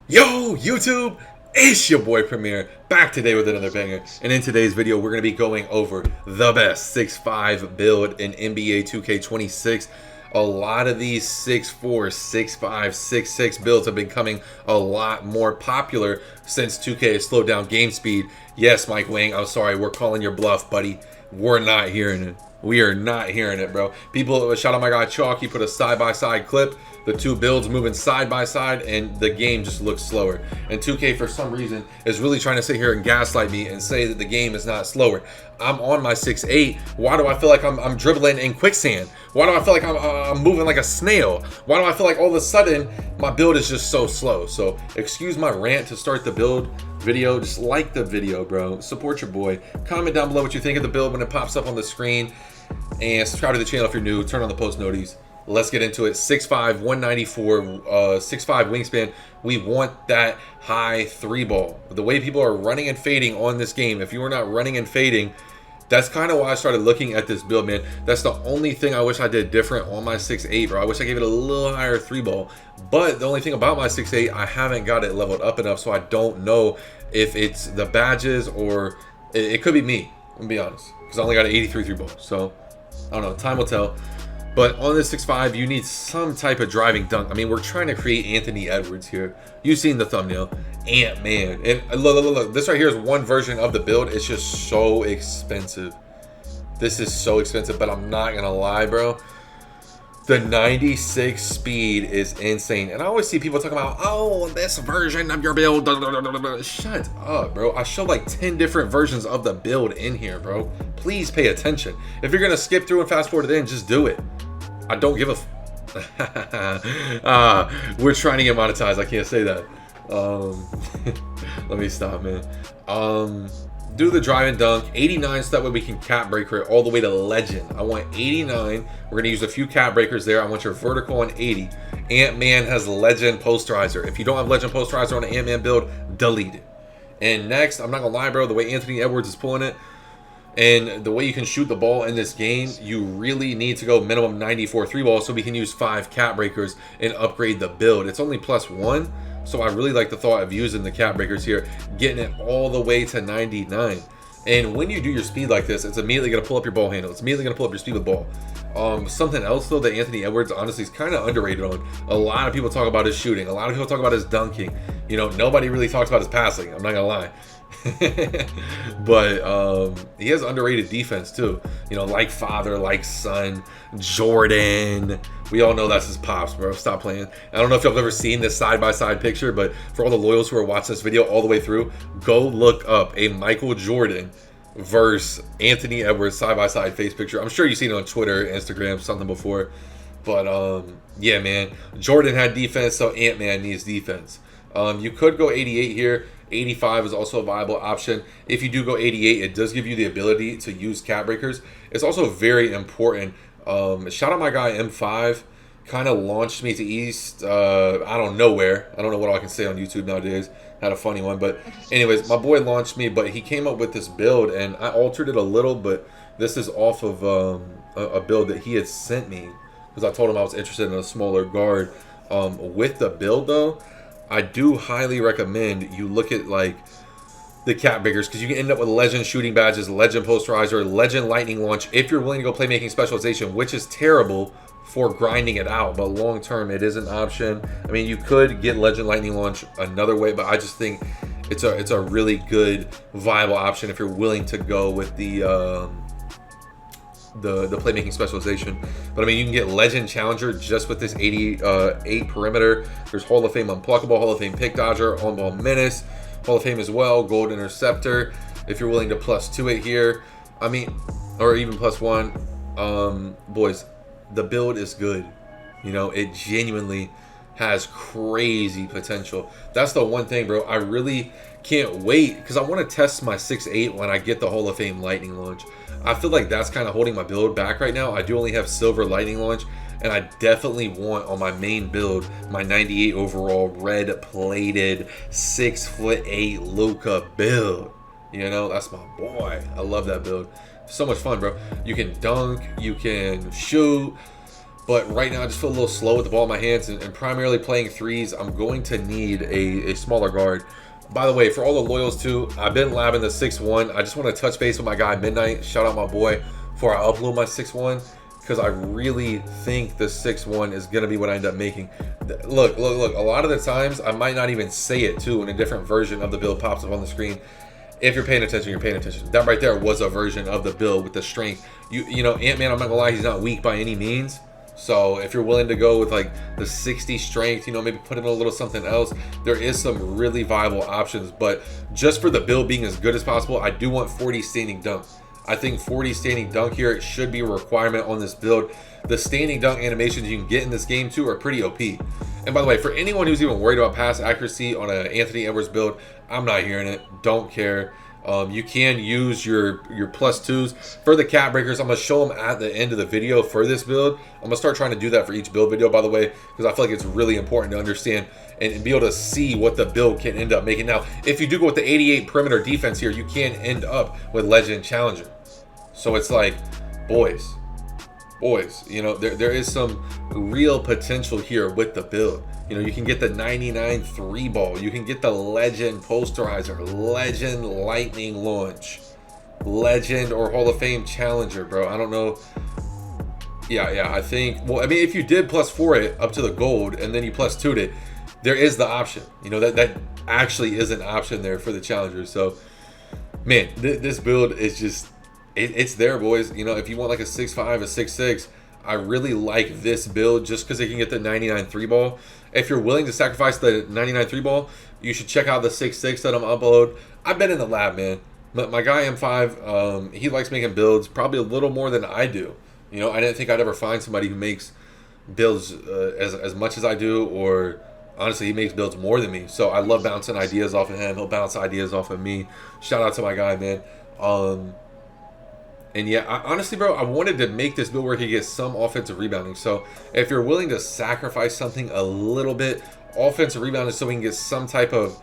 Yo, YouTube! It's your boy Premier, back today with another banger. And in today's video, we're going to be going over the best 6'5 build in NBA 2K26. A lot of these 6'4, 6'5, 6'6 builds have been coming a lot more popular since 2K has slowed down game speed. Yes, Mike Wang, I'm sorry, we're calling your bluff, buddy. We're not hearing it. We are not hearing it, bro. People, shout out my guy Chalk, he put a side-by-side clip. The two builds moving side by side, and the game just looks slower. And 2K, for some reason, is really trying to sit here and gaslight me and say that the game is not slower. I'm on my 6'8". Why do I feel like I'm dribbling in quicksand? Why do I feel like I'm moving like a snail? Why do I feel like all of a sudden my build is just so slow? So excuse my rant to start the build video. Just like the video, bro. Support your boy. Comment down below what you think of the build when it pops up on the screen. And subscribe to the channel if you're new. Turn on the post noties. Let's get into it. 6'5", 194, 6'5 wingspan. We want that high three ball. The way people are running and fading on this game, if you are not running and fading, that's kind of why I started looking at this build, man. That's the only thing I wish I did different on my 6'8", bro. I wish I gave it a little higher three ball. But the only thing about my 6'8", I haven't got it leveled up enough, so I don't know if it's the badges or it could be me. I'm gonna be honest, because I only got an 83 three ball. So I don't know. Time will tell. But on this 6'5", you need some type of driving dunk. I mean, we're trying to create Anthony Edwards here. You've seen the thumbnail. Ant-Man. And look. This right here is one version of the build. It's just so expensive. This is so expensive, but I'm not going to lie, bro. The 96 speed is insane. And I always see people talking about, oh, this version of your build. Shut up, bro. I show like 10 different versions of the build in here, bro. Please pay attention. If you're going to skip through and fast forward it in, just do it. I don't give a we're trying to get monetized. I can't say that. Let me stop, man. Do the drive and dunk 89, so that way we can cap breaker it all the way to legend. I want 89. We're gonna use a few cap breakers there. I want your vertical on 80. Ant-Man has legend posterizer. If you don't have legend posterizer on an Ant-Man build, delete it. And next, I'm not gonna lie, bro, the way Anthony Edwards is pulling it and the way you can shoot the ball in this game, you really need to go minimum 94 three ball so we can use 5 cap breakers and upgrade the build. It's only +1, so I really like the thought of using the cap breakers here, getting it all the way to 99. And when you do your speed like this, it's immediately going to pull up your ball handle. It's immediately going to pull up your speed with ball. Something else, though, that Anthony Edwards, honestly, is kind of underrated on. A lot of people talk about his shooting. A lot of people talk about his dunking. You know, nobody really talks about his passing. I'm not going to lie. But he has underrated defense too, you know, like father, like son, Jordan. We all know that's his pops, bro. Stop playing. I don't know if y'all have ever seen this side-by-side picture, but for all the loyals who are watching this video all the way through, go look up a Michael Jordan versus Anthony Edwards side-by-side face picture. I'm sure you've seen it on Twitter, Instagram, something before. But yeah, man, Jordan had defense, so Ant-Man needs defense. You could go 88 here. 85 is also a viable option. If you do go 88, it does give you the ability to use cap breakers. It's also very important. Shout out my guy M5. Kind of launched me to East. I don't know where. I don't know what I can say on YouTube nowadays. Had a funny one. But anyways, my boy launched me. But he came up with this build. And I altered it a little. But this is off of a build that he had sent me. Because I told him I was interested in a smaller guard. With the build, though, I do highly recommend you look at like the cap breakers, because you can end up with legend shooting badges, legend posterizer, legend lightning launch if you're willing to go playmaking specialization, which is terrible for grinding it out, but long term it is an option. I mean, you could get legend lightning launch another way, but I just think it's a really good viable option if you're willing to go with the playmaking specialization. But I mean, you can get legend challenger just with this 88 perimeter. There's Hall of Fame unpluckable, Hall of Fame pick dodger, on ball menace, Hall of Fame as well, gold interceptor if you're willing to +2 it here. I mean, or even +1. Boys, the build is good. You know, it genuinely has crazy potential. That's the one thing, bro. I really can't wait, because I want to test my 6'8 when I get the Hall of Fame lightning launch. I feel like that's kind of holding my build back right now. I do only have silver lightning launch, and I definitely want on my main build my 98 overall red plated 6'8" Luka build. You know, that's my boy. I love that build. So much fun, bro. You can dunk, you can shoot. But right now I just feel a little slow with the ball in my hands, and primarily playing threes, I'm going to need a smaller guard. By the way, for all the loyals too, I've been labbing the 6'1". I just want to touch base with my guy Midnight. Shout out my boy before I upload my 6'1", because I really think the 6'1" is going to be what I end up making. Look. A lot of the times I might not even say it too, and a different version of the build pops up on the screen. If you're paying attention, you're paying attention. That right there was a version of the build with the strength. You know, Ant-Man, I'm not gonna lie, he's not weak by any means. So if you're willing to go with like the 60 strength, you know, maybe put in a little something else, there is some really viable options. But just for the build being as good as possible, I do want 40 standing dunk. I think 40 standing dunk here, it should be a requirement on this build. The standing dunk animations you can get in this game too are pretty OP. And by the way, for anyone who's even worried about pass accuracy on an Anthony Edwards build, I'm not hearing it. Don't care. You can use your +2s for the cap breakers. I'm gonna show them at the end of the video for this build. I'm gonna start trying to do that for each build video, by the way, because I feel like it's really important to understand and be able to see what the build can end up making. Now, if you do go with the 88 perimeter defense here, you can end up with Legend Challenger. So it's like, boys, you know, there is some real potential here with the build. You know, you can get the 99 3 ball, you can get the Legend Posterizer, Legend Lightning Launch, Legend or Hall of Fame Challenger, bro. I don't know. Yeah, I think, well, I mean, if you did +4 it up to the gold and then you +2'd it, there is the option. You know, that actually is an option there for the Challenger. So, man, this build is just, it's there, boys. You know, if you want like a 6'5", a 6'6", I really like this build just because they can get the 99 3 ball. If you're willing to sacrifice the 99 3 ball, you should check out the 6'6" that I'm upload. I've been in the lab, man. My guy M5, he likes making builds probably a little more than I do. You know, I didn't think I'd ever find somebody who makes builds as much as I do, or honestly, he makes builds more than me. So I love bouncing ideas off of him. He'll bounce ideas off of me. Shout out to my guy, man. And yeah, honestly, bro, I wanted to make this build where he gets some offensive rebounding. So if you're willing to sacrifice something a little bit, offensive rebounding, so we can get some type of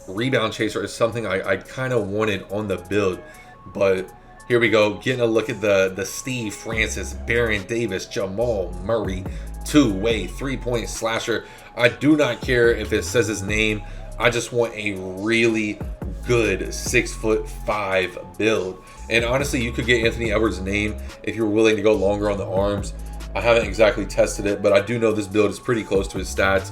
rebound chaser is something I kind of wanted on the build. But here we go, getting a look at the Steve Francis, Baron Davis, Jamal Murray, two-way three-point slasher. I do not care if it says his name. I just want a really good 6'5" build. And honestly, you could get Anthony Edwards' name if you're willing to go longer on the arms. I haven't exactly tested it, but I do know this build is pretty close to his stats.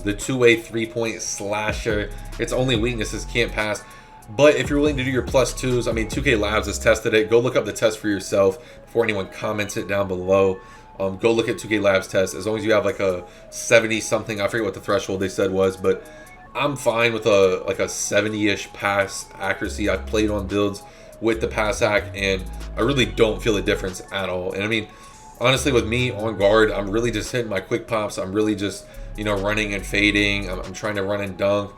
The two-way three-point slasher, its only weakness is can't pass. But if you're willing to do your +2s, I mean, 2K Labs has tested it. Go look up the test for yourself before anyone comments it down below. Go look at 2K Labs test. As long as you have like a 70-something, I forget what the threshold they said was, but I'm fine with a 70-ish pass accuracy. I've played on builds with the pass hack, and I really don't feel a difference at all. And I mean, honestly, with me on guard, I'm really just hitting my quick pops. I'm really just, you know, running and fading. I'm trying to run and dunk.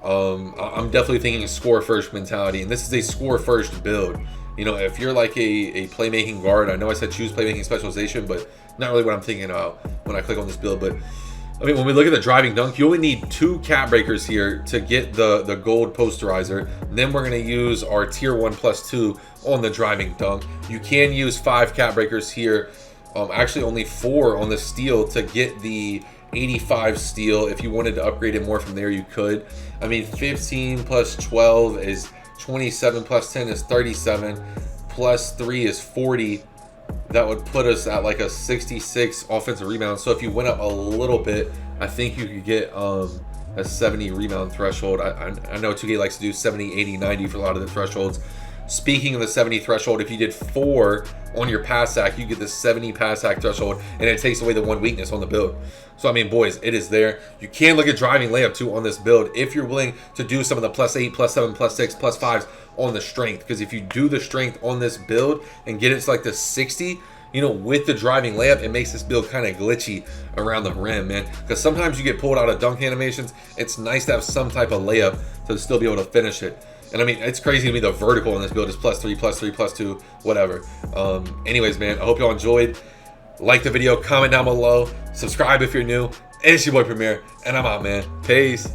I'm definitely thinking score first mentality, and this is a score first build. You know, if you're like a playmaking guard, I know I said choose playmaking specialization, but not really what I'm thinking about when I click on this build. But I mean, when we look at the driving dunk, you only need 2 cap breakers here to get the gold posterizer. Then we're going to use our tier 1 +2 on the driving dunk. You can use 5 cap breakers here. Actually, only 4 on the steel to get the 85 steel. If you wanted to upgrade it more from there, you could. I mean, 15 plus 12 is 27, plus 10 is 37, plus 3 is 40. That would put us at like a 66 offensive rebound. So if you went up a little bit, I think you could get a 70 rebound threshold. I know 2K likes to do 70, 80, 90 for a lot of the thresholds. Speaking of the 70 threshold, if you did 4 on your pass hack, you get the 70 pass hack threshold, and it takes away the 1 weakness on the build. So I mean, boys, it is there. You can look at driving layup too on this build if you're willing to do some of the +8, +7, +6, +5s on the strength. Because if you do the strength on this build and get it to like the 60, you know, with the driving layup, it makes this build kind of glitchy around the rim, man. Because sometimes you get pulled out of dunk animations. It's nice to have some type of layup to still be able to finish it. And I mean, it's crazy to me the vertical in this build is +3, +3, +2, whatever. Anyways, man, I hope y'all enjoyed. Like the video, comment down below, subscribe if you're new. It's your boy Premier, and I'm out, man. Peace.